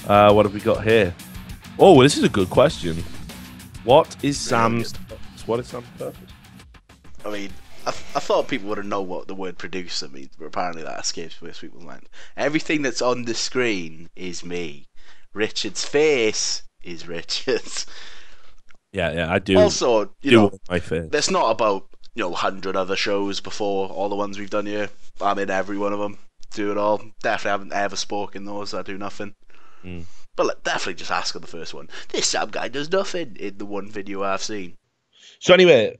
What have we got here? Oh, well, this is a good question. What is Sam's purpose? I mean, I thought people would have known what the word producer means, but apparently that escapes most people's mind. Everything that's on the screen is me. Richard's face is Richard's. Yeah, I do. Also, you know, my face. that's not about 100 other shows before all the ones we've done here. I'm in every one of them. Do it all. Definitely haven't ever spoken those. I do nothing. But definitely just ask on the first one. This Sam guy does nothing in the one video I've seen. So anyway,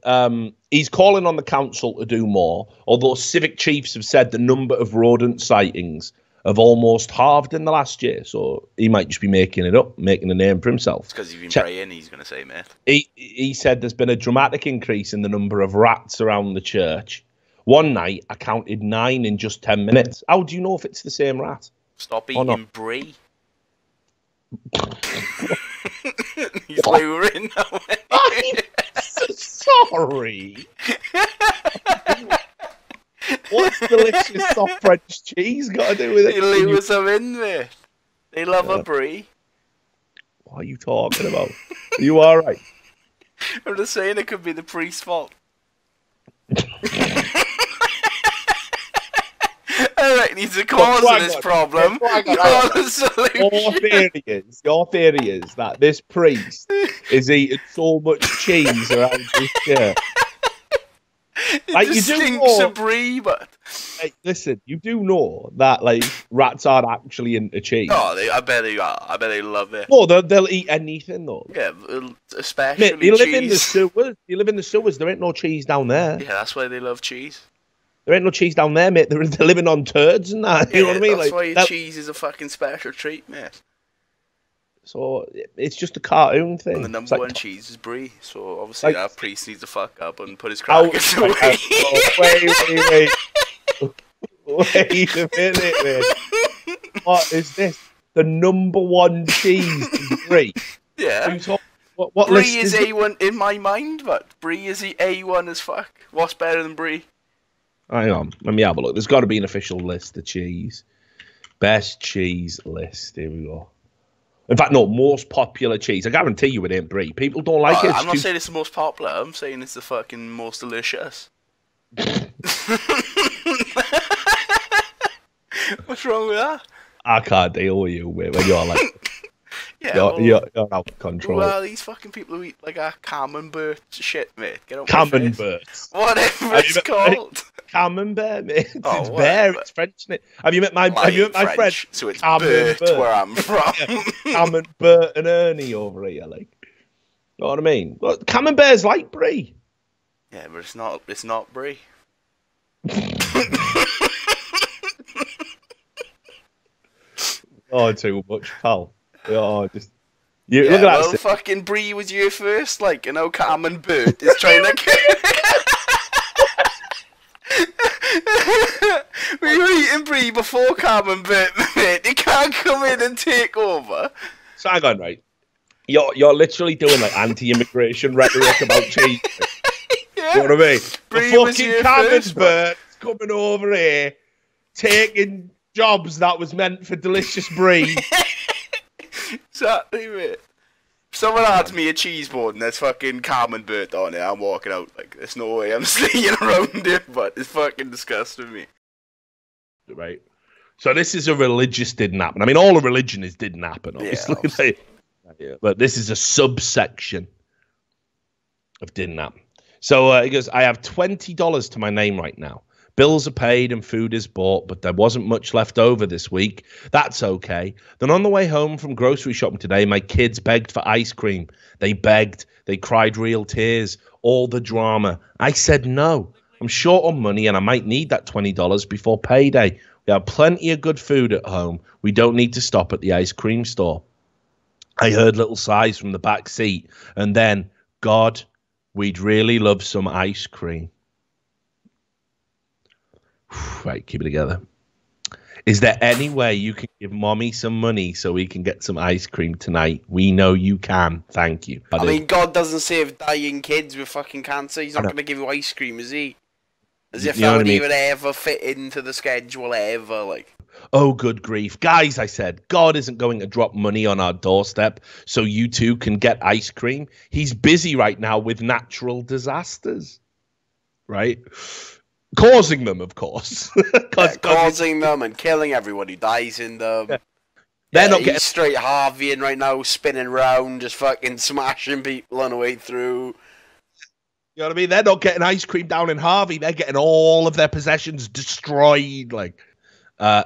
he's calling on the council to do more, although civic chiefs have said the number of rodent sightings have almost halved in the last year, so he might just be making it up, making a name for himself. It's because you've been praying, he's going to say, mate. He said there's been a dramatic increase in the number of rats around the church. One night, I counted 9 in just 10 minutes. How do you know if it's the same rat? Stop eating brie. He's lowering now. Sorry. What's delicious soft French cheese got to do with it? They lure some in there. They love a brie. What are you talking about? Are you all right? I'm just saying it could be the priest's fault. Alright, he's the cause of this problem. You're the solution. Your theory is that this priest is eating so much cheese around this chair. Like, you do know, brie, but listen, you do know that rats aren't actually into cheese. Oh, I bet they are. I bet they love it. No, they'll eat anything though. Yeah, especially Mate, you live cheese. in the sewers. You live in the sewers. There ain't no cheese down there. Yeah, that's why they love cheese. There ain't no cheese down there, mate. They're living on turds and that. You know what I mean? That's why your cheese is a fucking special treat, mate. So it's just a cartoon thing. And the number one cheese is brie. So obviously that priest needs to fuck up and put his crackers away. Wait. Wait a minute, man. What is this? The number one cheese is brie. Yeah. What brie list is A1 in my mind, but brie is the A1 as fuck. What's better than brie? Hang on, let me have a look. There's got to be an official list of cheese. Best cheese list. Here we go. In fact, no, most popular cheese. I guarantee you it ain't brie. People don't like it. I'm not saying it's the most popular. I'm saying it's the fucking most delicious. What's wrong with that? I can't deal with you, mate, when you're like... Yeah, you're out of control. Well, these fucking people who eat like a camembert shit, mate. Get out Camembert. Whatever it's called. Camembert, mate. It's bear. It's French, isn't it? Have you met my friend? So it's Bert, where I'm from. Camembert and Ernie over here, like. You know what I mean? Well, Camembert's like brie. Yeah, but it's not. It's not brie. Oh, too much, pal. Oh, just look at that. Well, fucking brie was you first, like, you know, Camembert is trying to. We were eating brie before Camembert, mate. You can't come in and take over. So hang on, right? You're literally doing like anti-immigration rhetoric about cheese. Yeah. You know what I mean? Brie the was fucking Camembert coming over here, taking jobs that was meant for delicious brie. Exactly, mate. If someone hands me a cheese board and there's fucking Camembert on it, I'm walking out like, there's no way I'm staying around it, but it's fucking disgusting me. Right. So this is a religious didn't happen. I mean, all of religion is didn't happen, obviously. Yeah, but this is a subsection of didn't happen. So he goes, I have $20 to my name right now. Bills are paid and food is bought, but there wasn't much left over this week. That's okay. Then on the way home from grocery shopping today, my kids begged for ice cream. They begged. They cried real tears. All the drama. I said no. I'm short on money and I might need that $20 before payday. We have plenty of good food at home. We don't need to stop at the ice cream store. I heard little sighs from the back seat. And then, God, we'd really love some ice cream. Right, keep it together. Is there any way you can give mommy some money so we can get some ice cream tonight? We know you can. Thank you. I mean, God doesn't save dying kids with fucking cancer. He's not going to give you ice cream, is he? As if that would even ever fit into the schedule ever, like. Oh, good grief. Guys, I said, God isn't going to drop money on our doorstep so you two can get ice cream. He's busy right now with natural disasters, right? Causing them, of course. Causing them and killing everyone who dies in them. Yeah. They're not he's straight Harvey in right now, spinning around, just fucking smashing people on the way through. You know what I mean? They're not getting ice cream down in Harvey. They're getting all of their possessions destroyed. Like,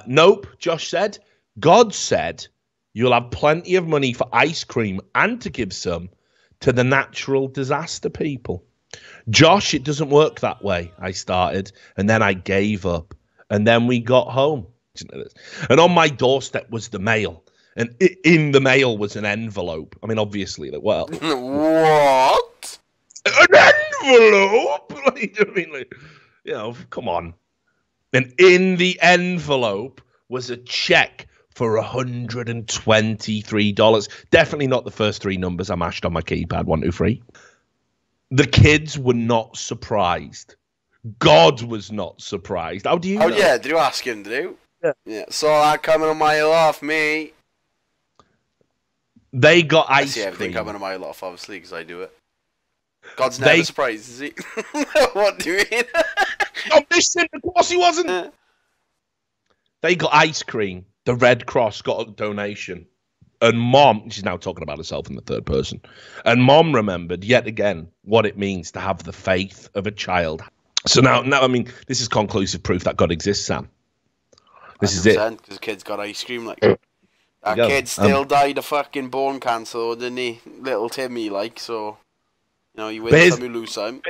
nope, Josh said. God said you'll have plenty of money for ice cream and to give some to the natural disaster people. Josh, it doesn't work that way. I started, and then I gave up, and then we got home. And on my doorstep was the mail, and in the mail was an envelope. I mean, obviously, like, well, what? An envelope? Like, I mean, like, you know, come on. And in the envelope was a check for $123. Definitely not the first three numbers I mashed on my keypad. 1, 2, 3. The kids were not surprised. God was not surprised. How do you know? Yeah, did you ask him, did you? Yeah. Saw that coming a mile off, me. They got ice cream. I see everything cream. coming a mile off, obviously, because I do it. God's never surprised, is he? What do you mean? Omniscient, of course he wasn't. They got ice cream. The Red Cross got a donation. And Mom, she's now talking about herself in the third person. And Mom remembered yet again what it means to have the faith of a child. So now, I mean, this is conclusive proof that God exists, Sam. This is it. Because kids got ice cream, like. That kid still died of fucking bone cancer, though, didn't he? Little Timmy, like, so. You know, you win some, you lose some.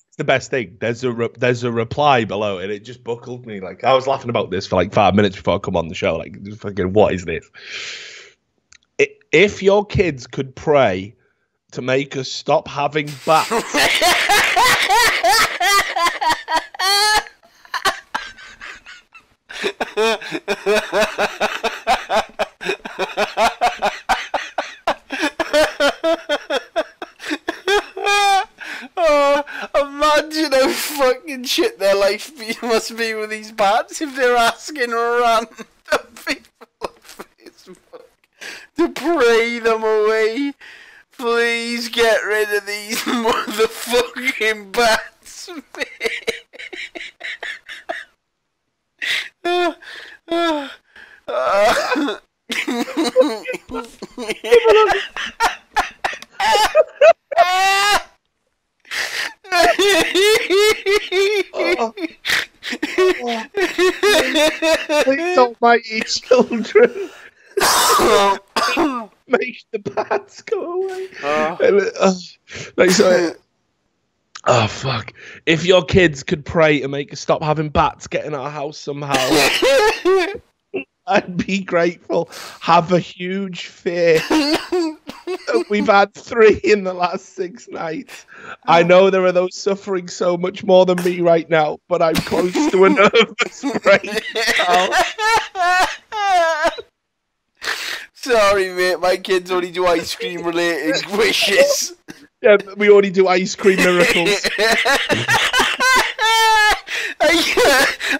It's the best thing. There's a reply below, and it just buckled me. Like, I was laughing about this for like 5 minutes before I come on the show. Like, just fucking, what is this? If your kids could pray to make us stop having bats. Imagine how fucking shit their life must be with these bats if they're asking random people on Facebook to pray them away. Please get rid of these motherfucking bats, Please, almighty children, make the bats go away. Oh, fuck. If your kids could pray to make us stop having bats get in our house somehow, I'd be grateful. Have a huge fear. We've had 3 in the last 6 nights. I know there are those suffering so much more than me right now, but I'm close to a nervous breakdown. Sorry, mate. My kids only do ice cream related wishes. Yeah, we only do ice cream miracles.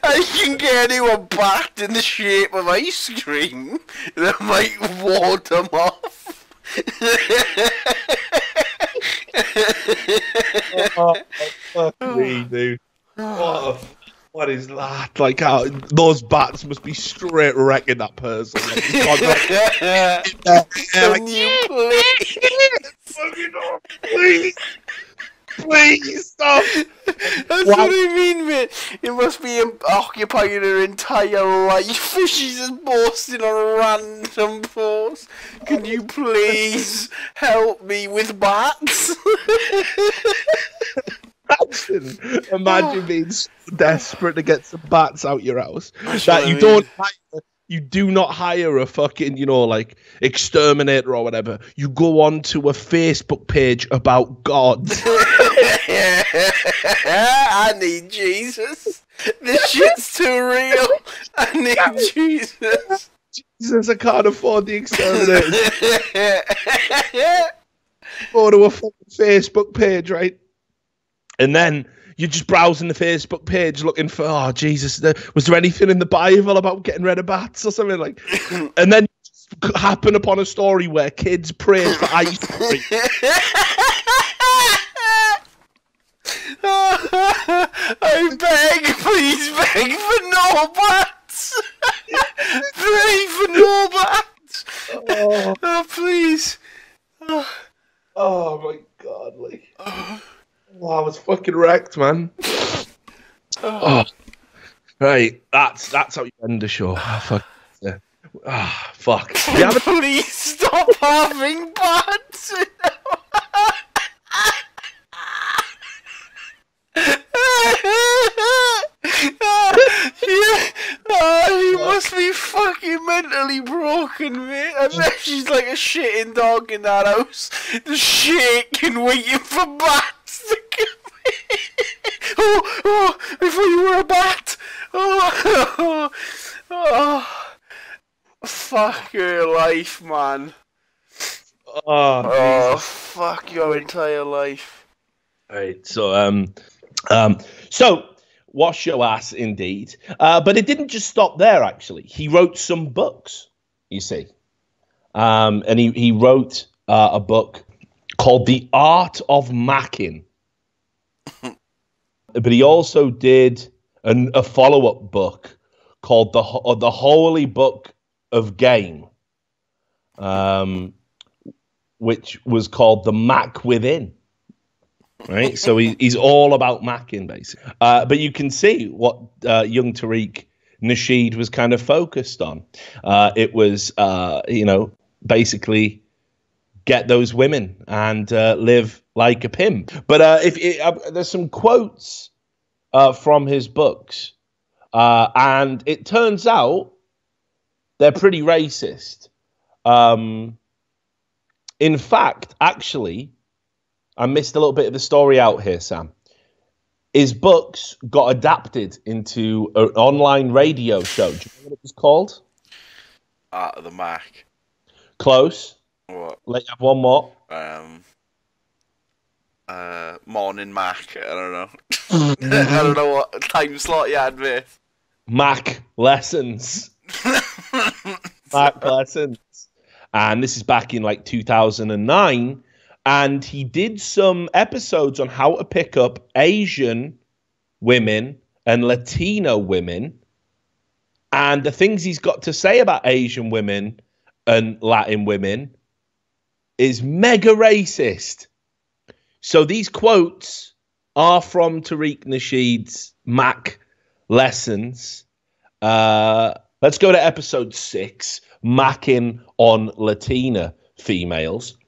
I can get anyone backed in the shape of ice cream that might ward them off. Fuck me, dude. What is that? Like, how those bats must be straight wrecking that person. Like, Can you please? Please stop. That's what I mean, mate. It must be occupying her entire life. She's just boasting on random posts. Can you please help me with bats? Imagine being so desperate to get some bats out your house that you do not hire a fucking, you know, like exterminator or whatever. You go on to a Facebook page about God. I need Jesus. This shit's too real. I need Jesus. Jesus, I can't afford the exterminator. Go to a fucking Facebook page, right? And then you're just browsing the Facebook page looking for, oh, Jesus, was there anything in the Bible about getting rid of bats or something like? And then you happen upon a story where kids prayed for ice cream. I beg, please beg for no bats. Pray for no bats. Oh, please. Oh my God, like, I was fucking wrecked, man. Oh, right, that's how you end the show. Oh, fuck. Yeah. Oh, fuck. Please stop having bats. He must be fucking mentally broken, mate. I bet she's like a shitting dog in that house, just shaking, waiting for bats to come in. Oh, I thought you were a bat. Fuck your life, man. Oh, fuck your entire life. Right, so wash your ass, indeed. But it didn't just stop there, actually. He wrote some books, you see. And he wrote a book called The Art of Macking. But he also did a follow-up book called The Holy Book of Game, which was called The Mac Within. Right, so he's all about macking, basically. But you can see what young Tariq Nasheed was kind of focused on. It was, basically get those women and live like a pimp. But there's some quotes from his books, and it turns out they're pretty racist. In fact, actually, I missed a little bit of the story out here, Sam. His books got adapted into an online radio show. Do you know what it was called? Art of the Mac. Close. What? Let you have one more. Morning Mac. I don't know. I don't know what time slot you had, mate. Mac Lessons. Mac Lessons. And this is back in like 2009. And he did some episodes on how to pick up Asian women and Latino women. And the things he's got to say about Asian women and Latin women is mega racist. So these quotes are from Tariq Nasheed's Mac Lessons. Let's go to episode 6, Macking on Latina Females.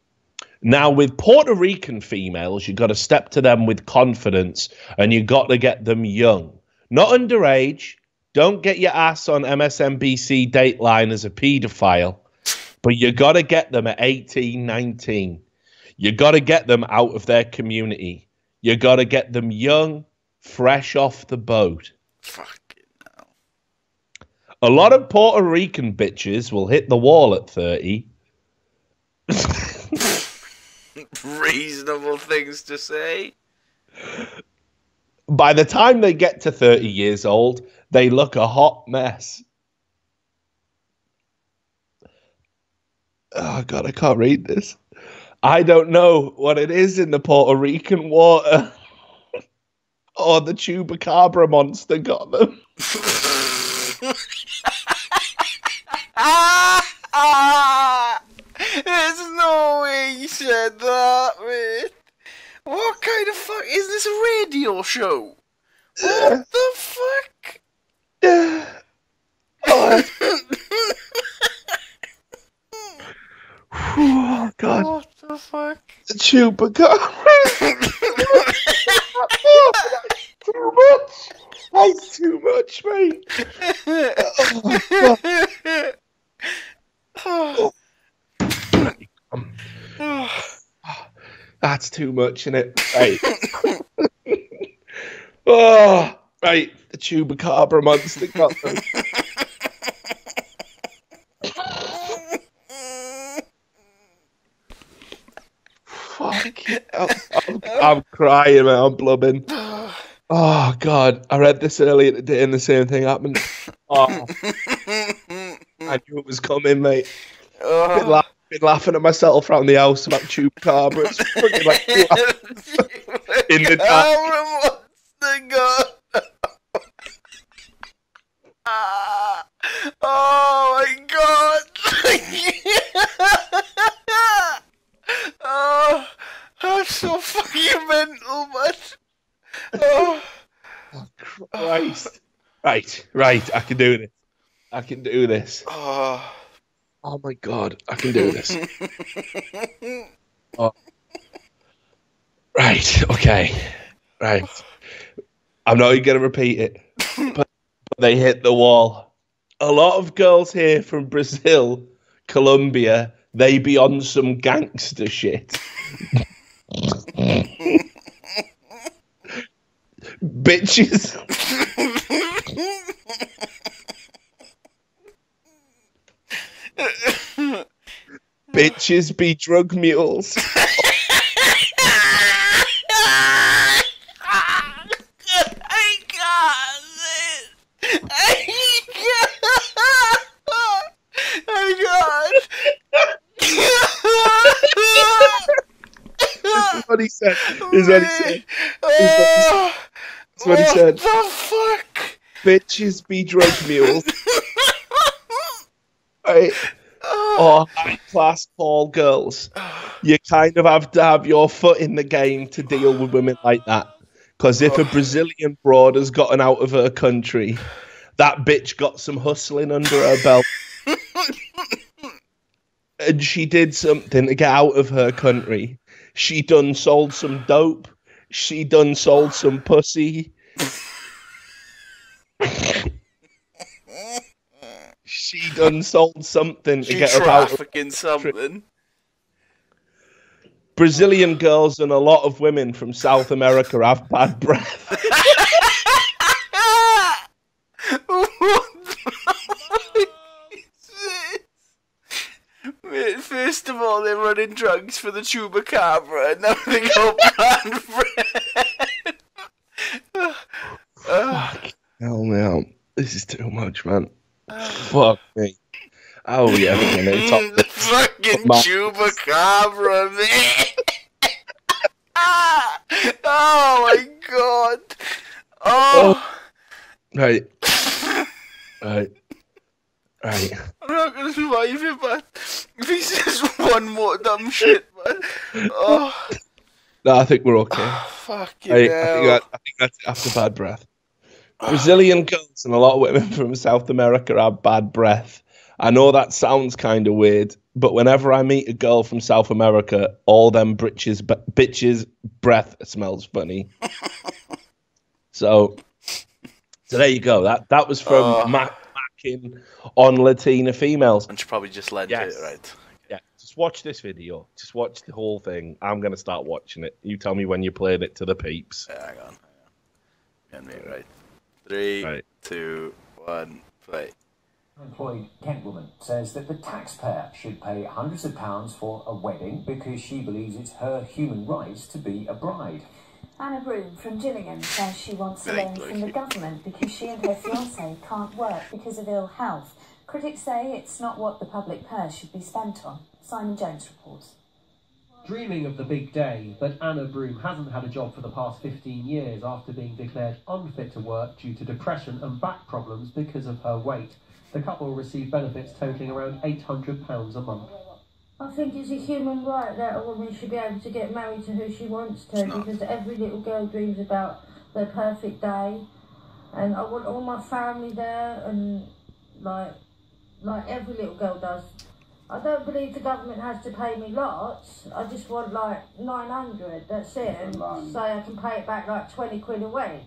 Now, with Puerto Rican females, you've got to step to them with confidence and you've got to get them young. Not underage. Don't get your ass on MSNBC Dateline as a paedophile. But you got to get them at 18, 19. You got to get them out of their community. You got to get them young, fresh off the boat. Fucking hell. A lot of Puerto Rican bitches will hit the wall at 30. Reasonable things to say. By the time they get to 30 years old, they look a hot mess. Oh, God, I can't read this. I don't know what it is in the Puerto Rican water. Or the Chupacabra monster got them. There's no way you said that, mate. What kind of fuck is this, a radio show? What the fuck? Oh, God. What the fuck? The Chupacabra. Too much. That's too much, mate. That's too much, isn't it? Right. Oh, right. The Chupacabra monster got them. Fuck. I'm crying, man. I'm blubbing. Oh God, I read this earlier today and the same thing happened. Oh, I knew it was coming, mate. Been laughing at myself around the house about chupacabra. It's fucking like in the dark. Oh my God! Oh, that's so fucking mental, man. Oh, Christ! Right. I can do this. Oh my God, I can do this. Oh. Right, okay. Right. I'm not even going to repeat it, but they hit the wall. A lot of girls here from Brazil, Colombia, they be on some gangster shit. Bitches. Bitches be drug mules. That's what he said. That's what he said. What the fuck? Bitches be drug mules. Right. Or high-class tall girls. You kind of have to have your foot in the game to deal with women like that. Because if a Brazilian broad has gotten out of her country, that bitch got some hustling under her belt. And she did something to get out of her country. She done sold some dope. She done sold some pussy. She done sold something to get her out of something. Brazilian girls and a lot of women from South America have bad breath. First of all, they're running drugs for the chupacabra, and now they got bad breath. Fuck. Hell no. This is too much, man. Fuck me. Oh, yeah. The fucking chupacabra, man. Oh, my God. Oh. Right. I'm not going to survive it, man. If he says one more dumb shit, man. Oh. No, I think we're okay. Fucking hell. I think that's after bad breath. Brazilian girls and a lot of women from South America have bad breath. I know that sounds kind of weird, but whenever I meet a girl from South America, all them bitches' breath smells funny. So there you go. That was from Macking on Latina females. And she probably just led to it, right? Yeah. Just watch this video. Just watch the whole thing. I'm going to start watching it. You tell me when you played it to the peeps. Yeah, hang on. And me, right. 3, 2, 1, play. Employed Kent woman says that the taxpayer should pay hundreds of pounds for a wedding because she believes it's her human right to be a bride. Anna Broom from Gillingham says she wants a loan from the government because she and her fiancé can't work because of ill health. Critics say it's not what the public purse should be spent on. Simon Jones reports. Dreaming of the big day, but Anna Broom hasn't had a job for the past 15 years after being declared unfit to work due to depression and back problems because of her weight. The couple receive benefits totaling around £800 a month. I think it's a human right that a woman should be able to get married to who she wants to, because every little girl dreams about their perfect day, and I want all my family there, and like every little girl does. I don't believe the government has to pay me lots. I just want like 900, that's it, and say I can pay it back like 20 quid a week.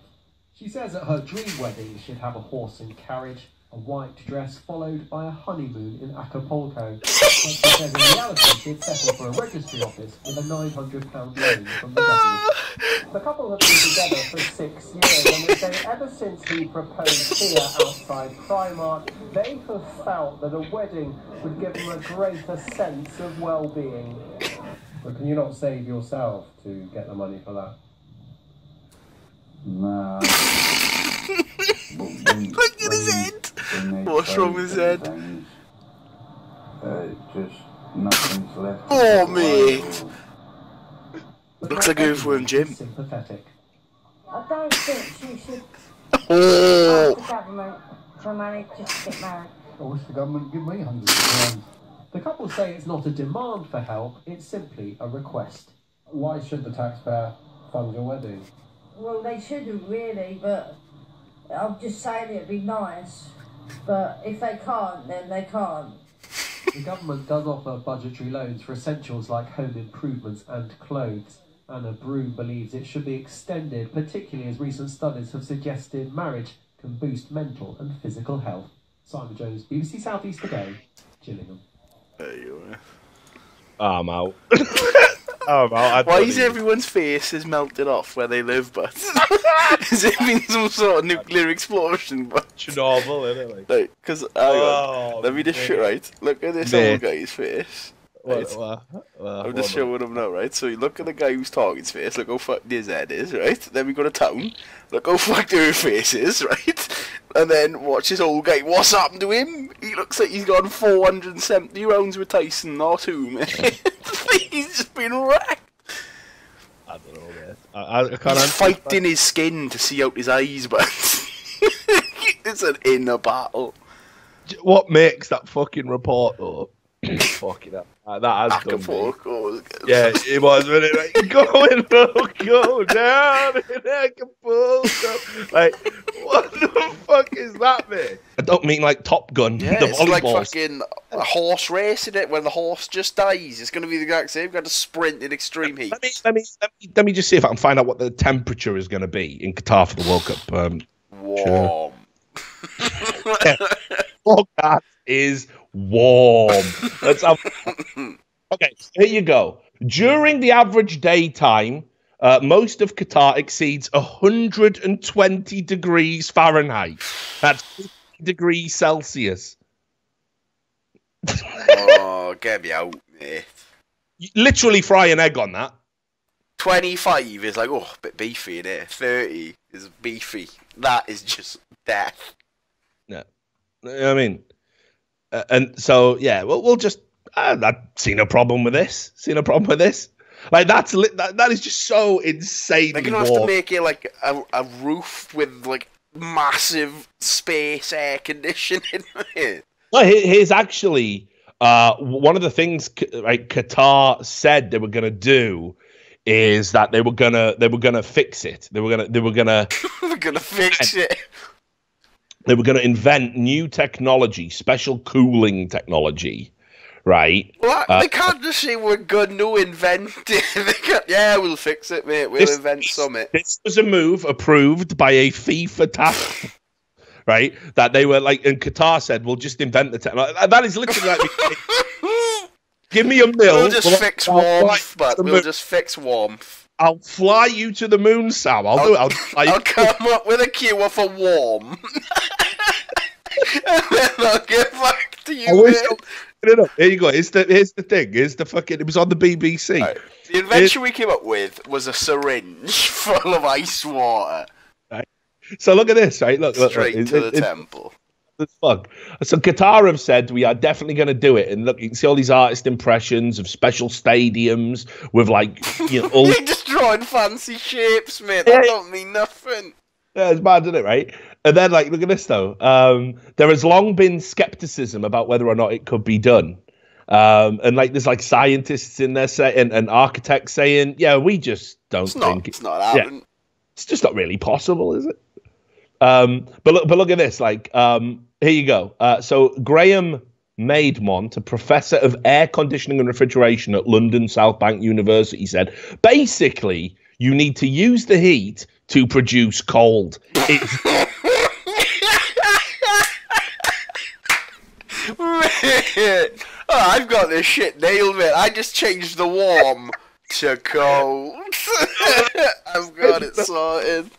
She says that her dream wedding should have a horse and carriage, a white dress followed by a honeymoon in Acapulco. But she says in reality she'd settle for a registry office with a £900 loan from the government. The couple have been together for 6 years, and they say ever since he proposed here outside Primark, they have felt that a wedding would give them a greater sense of well-being. But can you not save yourself to get the money for that? No. Look at his head. What's wrong with his head? Just nothing's left. Oh, mate. Looks like a for him, Jim. Sympathetic. I don't think she should Oh. ask the government for money just to get married. I wish the government give me hundreds of pounds. The couple say it's not a demand for help, it's simply a request. Why should the taxpayer fund your wedding? Well, they shouldn't really, but I'm just saying it'd be nice. But if they can't, then they can't. The government does offer budgetary loans for essentials like home improvements and clothes. Anna Broom believes it should be extended, particularly as recent studies have suggested marriage can boost mental and physical health. Simon Jones, BBC South East Today, Gillingham. There you are. Oh, I'm out. Oh, well, Why is everyone's faces melted off where they live, but has it been some sort of nuclear explosion? But Chernobyl, isn't it? like, because let me just show, right. Look at this old guy's face. Right. I'm just showing him now, right? So you look at the guy who's talking's face. Look how fucked his head is, right? Then we go to town. Look how fucked her face is, right? And then watch this old guy. What's happened to him? He looks like he's gone 470 rounds with Tyson or two, man. He's just been wrecked. I don't know, man. I can't. He's fighting his skin to see out his eyes, but it's an inner battle. What makes that fucking report though? Fucking hell. That has done me. Yeah, it was, wasn't it? Like, go down in Acapulco. Like, what the fuck is that, man? I don't mean like Top Gun. Yeah, the it's like volleyballs. fucking a horse race in it. When the horse just dies, it's going to be the exact same. You've got to sprint in extreme heat. Let me just see if I can find out what the temperature is going to be in Qatar for the World Cup. Warm. Yeah. Forecast is warm. Let's have. Okay, so here you go. During the average daytime, most of Qatar exceeds 120 degrees Fahrenheit. That's 50 degrees Celsius. Oh, get me out, mate. You literally fry an egg on that. 25 is like, oh, a bit beefy in it. 30 is beefy. That is just death. Yeah. I mean, and so, yeah, we'll just, I've seen no problem with this. Seen no problem with this. Like, that is just so insanely They're going to have to make it like a roof with like massive space air conditioning. Well, here's actually one of the things like Qatar said they were going to do is that they were gonna fix it. They were gonna We're gonna fix it. They were gonna invent new technology, special cooling technology, right? Well, they can't just say we're going to invent it. Yeah, we'll fix it, mate. We'll invent something. This was a move approved by a FIFA task, right? That they were like, and Qatar said, "We'll just invent the technology." That is literally like. Give me a mill. We'll just fix warmth, but we'll just fix warmth. I'll fly you to the moon, Sam. I'll do it. I'll come up with a cure for warm. And then I'll get back to you. Here you go. Here's the thing. Here's the fucking. It was on the BBC. Right. The invention we came up with was a syringe full of ice water. Right. So look at this. Right. Look. Straight to the temple. The fuck. So Qatar have said we are definitely going to do it, and look, you can see all these artist impressions of special stadiums with like, you know, all. You're just drawing fancy shapes, mate. That don't mean nothing. Yeah, it's bad, isn't it? Right. And then, like, look at this though. There has long been skepticism about whether or not it could be done, and like there's like scientists in there saying and architects saying, yeah, we just don't think it's not happening. Yeah, it's just not really possible, is it? But look at this. Like, here you go. So Graham Maidmont, a professor of air conditioning and refrigeration at London South Bank University, said, basically, you need to use the heat to produce cold. I've got this shit nailed, man. I just changed the warm to cold. I've got it sorted.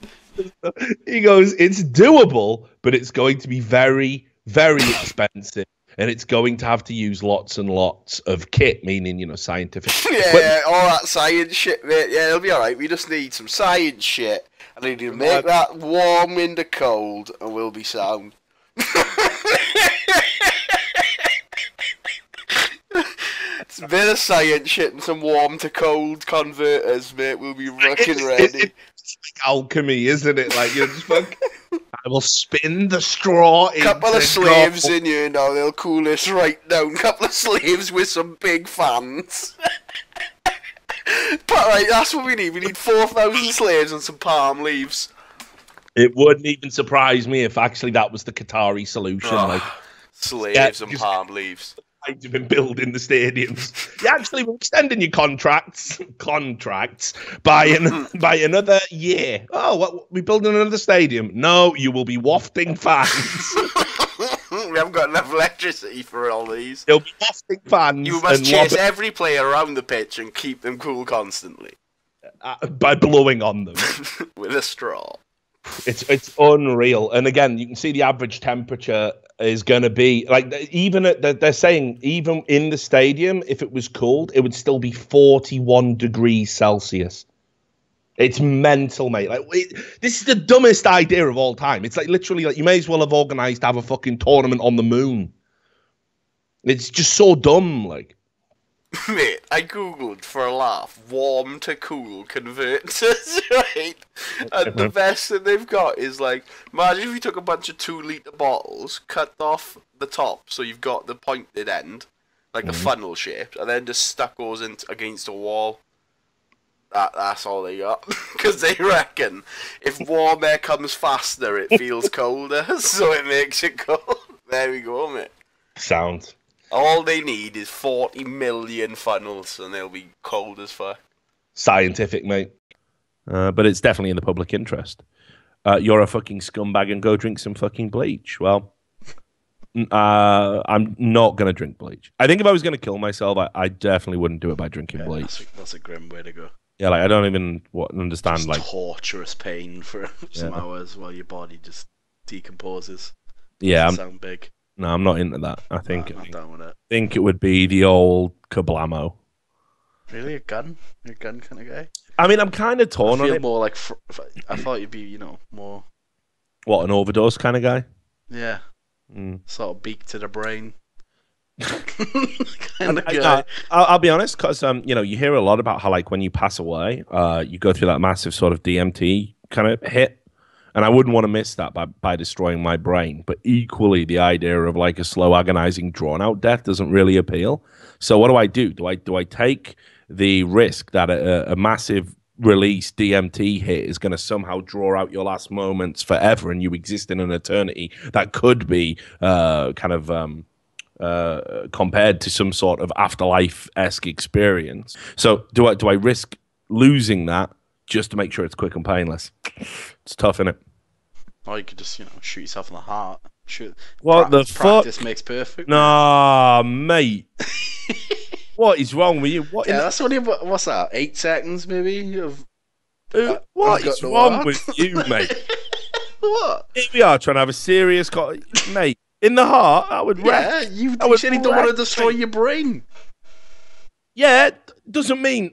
He goes, it's doable, but it's going to be very, very expensive. and it's going to have to use lots and lots of kit, meaning, you know, scientific. Yeah, all that science shit, mate. Yeah, it'll be alright. We just need some science shit. I need to make that warm in the cold, and we'll be sound. It's a bit of science shit and some warm to cold converters, mate. We'll be fucking ready. It's like alchemy, isn't it? Like, you just fuck. I will spin the straw. Couple of slaves in here now, they'll cool this right down. Couple of slaves with some big fans. But right, that's what we need. We need 4,000 slaves and some palm leaves. It wouldn't even surprise me if actually that was the Qatari solution. Like slaves and palm leaves. You've been building the stadiums. You actually were extending your contracts by another year. Oh, what? We building another stadium? No, you will be wafting fans. We haven't got enough electricity for all these. You'll be wafting fans. You must chase every player around the pitch and keep them cool constantly. By blowing on them with a straw. It's unreal. And again, you can see the average temperature is going to be like, even they're saying even in the stadium, if it was cold, it would still be 41 degrees Celsius. It's mental, mate. Like, this is the dumbest idea of all time. It's like literally like you may as well have organized to have a fucking tournament on the moon. It's just so dumb, like. Mate, I googled for a laugh warm to cool converters, right? And the best thing they've got is like, imagine if you took a bunch of 2-litre bottles, cut off the top so you've got the pointed end, like the funnel shape, and then just stuck those against a wall. That's all they got. Because they reckon if warm air comes faster, it feels colder, so it makes it cold. There we go, mate. Sound. All they need is 40 million funnels, and they'll be cold as fuck. Scientific, mate. But it's definitely in the public interest. You're a fucking scumbag and go drink some fucking bleach. Well, I'm not going to drink bleach. I think if I was going to kill myself, I definitely wouldn't do it by drinking bleach. That's a grim way to go. Yeah, like I don't even understand. Just like torturous pain for some hours while your body just decomposes. Yeah, sound big. No, I'm not into that. I think I'm not down with it. I think it would be the old kablamo. Really, a gun? You're a gun kind of guy? I mean, I'm kind of torn on it. More like I thought you'd be, more. What, an overdose kind of guy? Yeah. Sort of beak to the brain. kind of guy. I'll be honest, because you hear a lot about how like when you pass away, you go through that massive sort of DMT kind of hit. And I wouldn't want to miss that by destroying my brain. But equally, the idea of like a slow, agonizing, drawn-out death doesn't really appeal. So what do I do? Do I take the risk that a massive release DMT hit is going to somehow draw out your last moments forever and you exist in an eternity that could be compared to some sort of afterlife-esque experience? So do I risk losing that just to make sure it's quick and painless? It's tough, isn't it? Or you could just, shoot yourself in the heart. What the fuck? Practice makes perfect. Nah, mate. What is wrong with you? That's only what's that? 8 seconds, maybe. What is wrong with you, mate? What? Here we are trying to have a serious, mate. In the heart, I would. Yeah, you said you don't want to destroy your brain. Yeah, doesn't mean.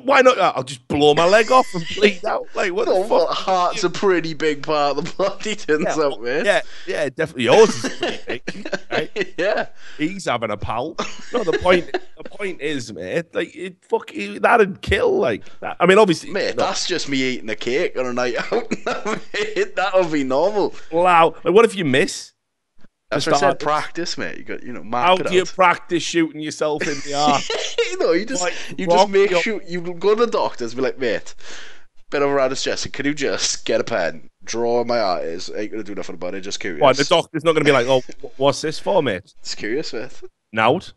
Why not? I'll just blow my leg off and bleed out. Like, what the fuck? Heart's a pretty big part of the body, turns out, man. Yeah, definitely. Yours is pretty big, right? Yeah. He's having a pal. No, the point is, mate, like, that'd kill, like, that. I mean, obviously. Mate, that's just me eating a cake on a night out. That would be normal. Wow. Like, what if you miss? That's what I said, practice, mate. You got, map how it out. do you practice shooting yourself in the arse? You just make sure you go to the doctors and be like, mate, bit of a suggestion. Can you just get a pen, draw my eyes? Ain't gonna do nothing about it. Just curious. Why, the doctor's not gonna be like, oh, what's this for, mate? It's curious, mate. Nout.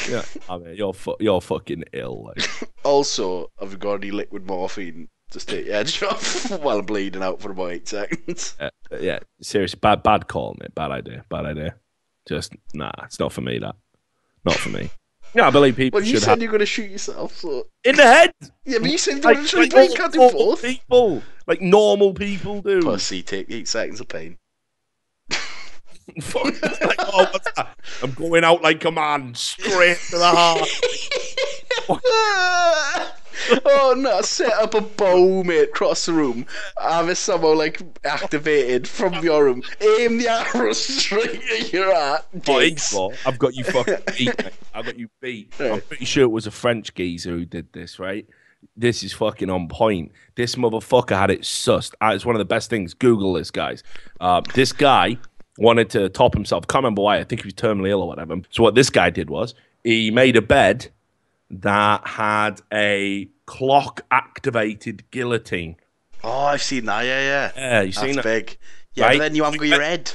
Yeah, I mean, you're fucking ill. Like. Also, have you got any liquid morphine to stay the edge off while I'm bleeding out for about 8 seconds? Yeah, seriously, bad call, mate. Bad idea. Just it's not for me. That, not for me. Yeah, I believe people. Well, you said you're gonna shoot yourself, so in the head. Yeah, but you said you want to shoot. You can't do both. People, like normal people do. Pussy, take 8 seconds of pain. Like, oh, what's that? I'm going out like a man, straight to the heart. Oh no, set up a bow, mate, across the room. Have it somehow like activated from your room. Aim the arrow straight at your heart. I've got you fucking beat, mate. I've got you beat. Right. I'm pretty sure it was a French geezer who did this, right? This is fucking on point. This motherfucker had it sussed. It's one of the best things. Google this, guys. This guy wanted to top himself. Can't remember why. I think he was terminally ill or whatever. So what this guy did was he made a bed that had a clock-activated guillotine. Oh, I've seen that. Yeah. Yeah, you seen that? That's big. Yeah, Right? but then you haven't got your head.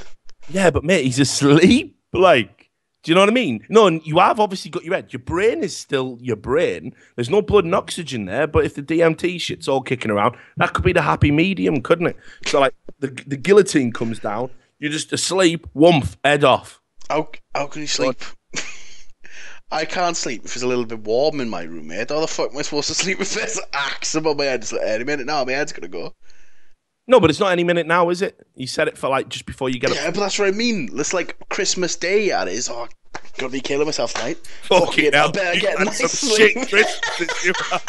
Yeah, but mate, he's asleep. Like, do you know what I mean? No, and you have obviously got your head. Your brain is still your brain. There's no blood and oxygen there. But if the DMT shit's all kicking around, that could be the happy medium, couldn't it? So like, the guillotine comes down. You're just asleep. Woomph, head off. How can you sleep? I can't sleep if it's a little bit warm in my room, mate. How the fuck am I supposed to sleep if there's axe above my head? It's like, any minute now, my head's gonna go. No, but it's not any minute now, is it? You said it for like just before you get up. Yeah, but that's what I mean. It's like Christmas Day, that is. Oh, gonna be killing myself tonight. Fucking hell. I better get You nice had some sleep. shit Christmas, you have.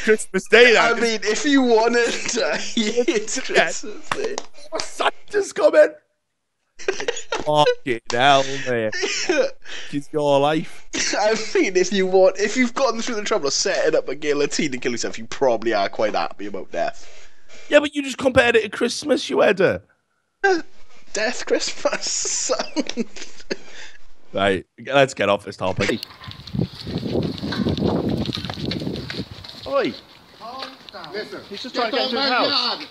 Christmas Day, that I mean, if you wanted to, it's Christmas Day. Santa's coming. Fucking hell, man. It's your life. I mean, if you've gotten through the trouble of setting up a guillotine to kill yourself, you probably are quite happy about death. Yeah, but you just compared it to Christmas, you header. Death Christmas. Right, let's get off this topic. Oi! Listen, he's just trying to get into his house.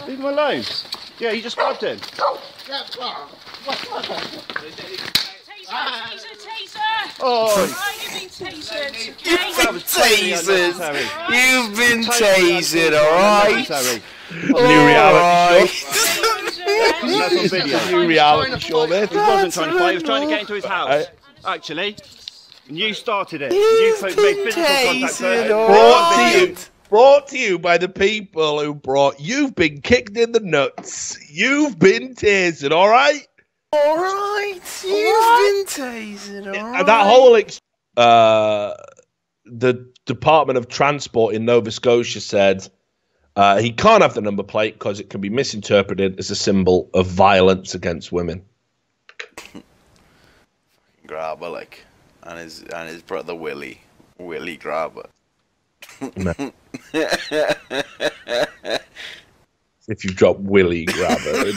Leave him alone. Yeah, he just grabbed him. He's a taser! Oh! You've been tasered! You've been tasered, alright? New reality show. That's on video. New reality show, mate. He wasn't trying to fight, he was trying to get into his house. Actually. And you started it. You made physical contact first. Brought to you by the people who brought You've Been Kicked in the Nuts. You've been tasered, alright? Alright, you've been tasered, alright. That whole the Department of Transport in Nova Scotia said he can't have the number plate because it can be misinterpreted as a symbol of violence against women. Grabber, like, and his brother Willie Grabber. If you drop Willie Grabber.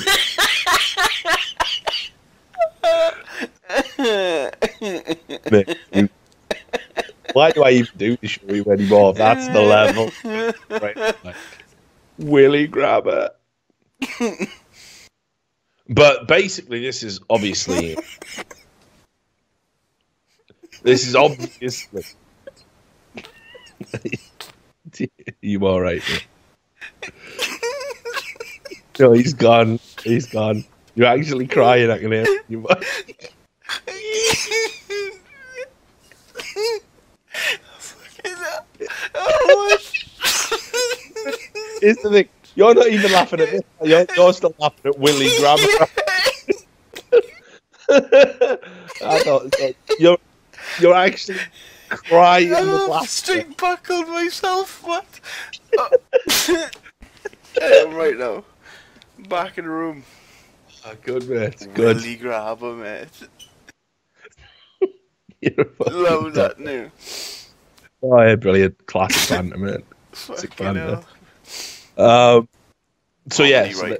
Why do I even do this show anymore? That's the level. Right. Like, Willie Grabber. But basically, this is obviously. You all right? No, he's gone. He's gone. You're actually crying. I can hear you. Here's the thing. You're not even laughing at this. You're still laughing at Willie Grabber. I thought you're actually crying with laughter. Straight buckled myself, what? I'm right now. Back in the room. Oh, good, mate. Good. Willie Grabber, mate. Love that new. Oh, yeah, brilliant. Classic banter, mate. Classic banter. So, yeah. So you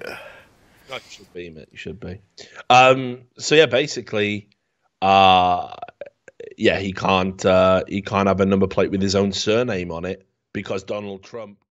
should be, mate. You should be. So, yeah, basically, he can't have a number plate with his own surname on it because Donald Trump